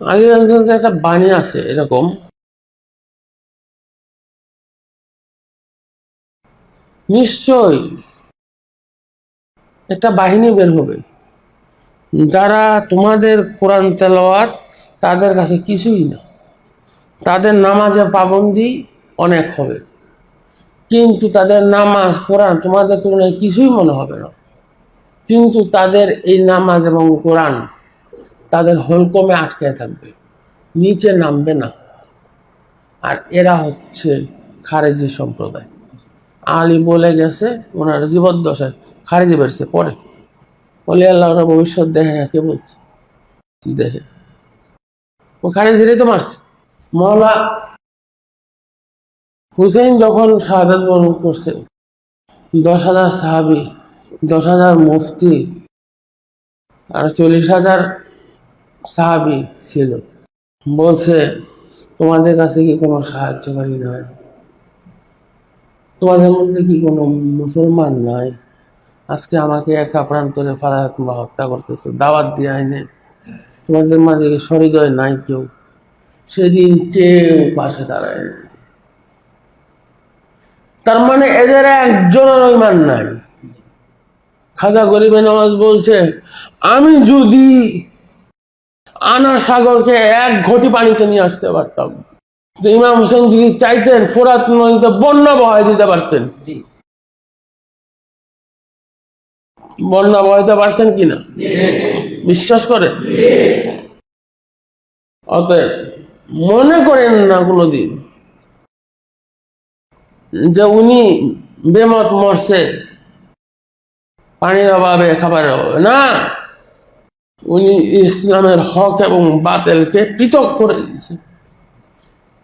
আলীগঞ্জে একটা বাণী আছে এরকম, নিশ্চয়ই একটা বাহিনী বের হবে যারা তোমাদের কোরআন তেলাওয়াত তাদের কাছে কিছুই না, তাদের নামাজে পাবন্দি অনেক হবে, কিন্তু তাদের নামাজ কোরআন তোমাদের তুলনায় কিছুই মনে হবে না, কিন্তু তাদের এই নামাজ এবং কোরআন তাদের হলকমে আটকে থাকবে, নিচে নামবে না। আর এরা হচ্ছে খারেজি সম্প্রদায়। আলী বলে গেছে ওনার জীবদ্দশায়, খারেজি বেরছে পরে বলে আল্লাহ ওরা ভবিষ্যৎ দেখে না, কে বলছে দেখে, ও খারেজিরাই তো মারছে। মৌলা হুসেন যখন শাহাদাত বরণ করছে, 10,000 সাহাবি, 10,000 মুফতি আর 40,000 সাহাবি ছিল, বলছে তোমাদের কাছে কি কোনো সাহায্যকারী নয়? তোমাদের মধ্যে কি কোনো মুসলমান নাই? আজকে আমাকে একা প্রান্তরে ফালায় তোমরা হত্যা করতেছো, দাওয়াত দিয়ে আইনে তোমাদের মাঝে সহৃদয় নাই কেউ? সেদিন কেউ পাশে দাঁড়ায় না। তার মানে এদের একজনের ইমান নাই। খাজা গরিবে নওয়াজ বলছে, আমি যদি আনা সাগরকে 1 ঘটি পানিতে নিয়ে আসতে পারতাম, ইমাম হোসেন যদি চাইতেন ফোরাত নদীতে বন্যা বহাই দিতে পারতেন। বন্যা বহাইতে পারতেন কিনা বিশ্বাস করেন? অতএব মনে করেন না কোনোদিন যে উনি বেমত মরছে পানির অভাবে, খাবারের অভাবে, না, উনি ইসলামের হক এবং বাতিলকে পৃথক করে দিয়েছে।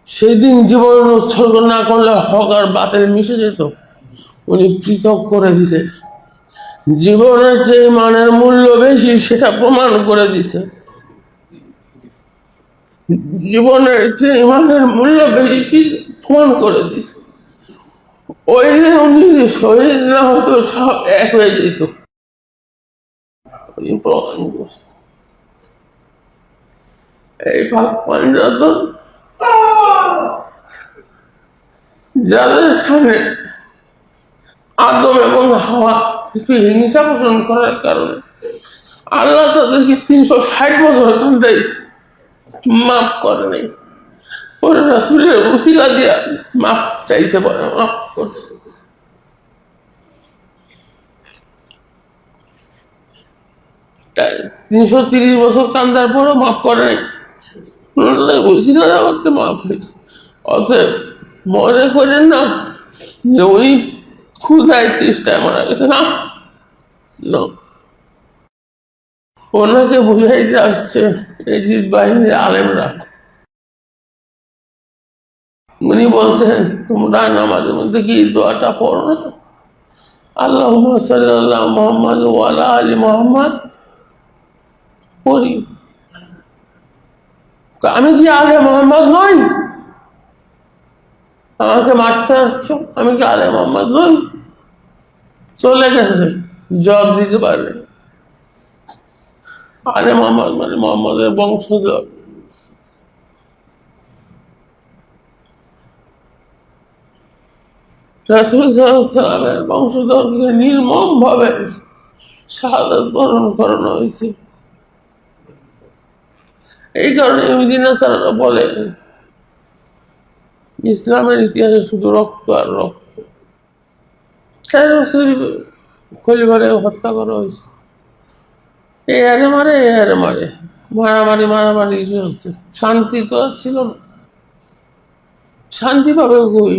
সেই দিন জীবন উৎসর্গ না করলে হক আর বাতিল মিশে যেত, উনি পৃথক করে দিছে। জীবনের যে মানের মূল্য বেশি সেটা প্রমাণ করে দিছে, জীবনের যে মানের মূল্য বেশি প্রমাণ করে দিছে। ওই দিন উনি শহীদ না হতো, সব এক হয়ে যেত, উনি প্রমাণ করছে। এই পাক পাঞ্জাতন যাদের সামনে আদম এবং হাওয়া একটু হিংসা পোষণ করার কারণে আল্লাহ তাদেরকে 360 বছর কান্দাইছে, মাফ করে নাই। পরে রাসূলের উসিলা দিয়া মাফ চাইছে, পরে মাফ করছে। 330 বছর কান্দার পরও মাফ করে নাই, উসিলা দেওয়াতে মাফ হয়েছে। অতএব মনে করেন না যে উনি ক্ষুধায় তৃষ্ণায় মারা গেছে, না, ওনাকে বুঝাইতে আসছে এজিদ বাহিনীর আলেমরা। উনি বলছেন তোমরা নামাজের মধ্যে কি দোয়াটা পড়ো না? আল্লাহুম্মা সাল্লি আলা মুহাম্মাদ ওয়া আলা আলি মুহাম্মাদ পড়ি। আমি কি আলে মুহাম্মদ নই? আমাকে মারতে আসছো, আমি কি আলে মুহাম্মদ নই? চলে গেছে, জবাব দিতে পারবে। আলে মুহাম্মদ মানে মুহাম্মদের বংশধর। রাসূল সাল্লাল্লাহু আলাইহি ওয়াসাল্লামের বংশধরকে নির্মম ভাবে শাহাদাত বরণ করানো হয়েছে। এই কারণে ইহুদি নাসারারা বলে ইসলামের ইতিহাসে শুধু রক্ত আর রক্ত। খলিফারে হত্যা করা হয়েছে, এ আরে মারে, এ আরে মারে, মারামারি চলছে, শান্তি তো আর ছিল না। শান্তি পাবে কই?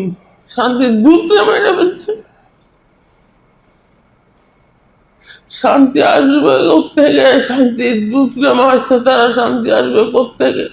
শান্তির দূতরা মেরে ফেলছে। শান্তি আসবে কোত্থেকে? শান্তির দূতরা মারছে, তারা শান্তি আসবে কোত্থেকে?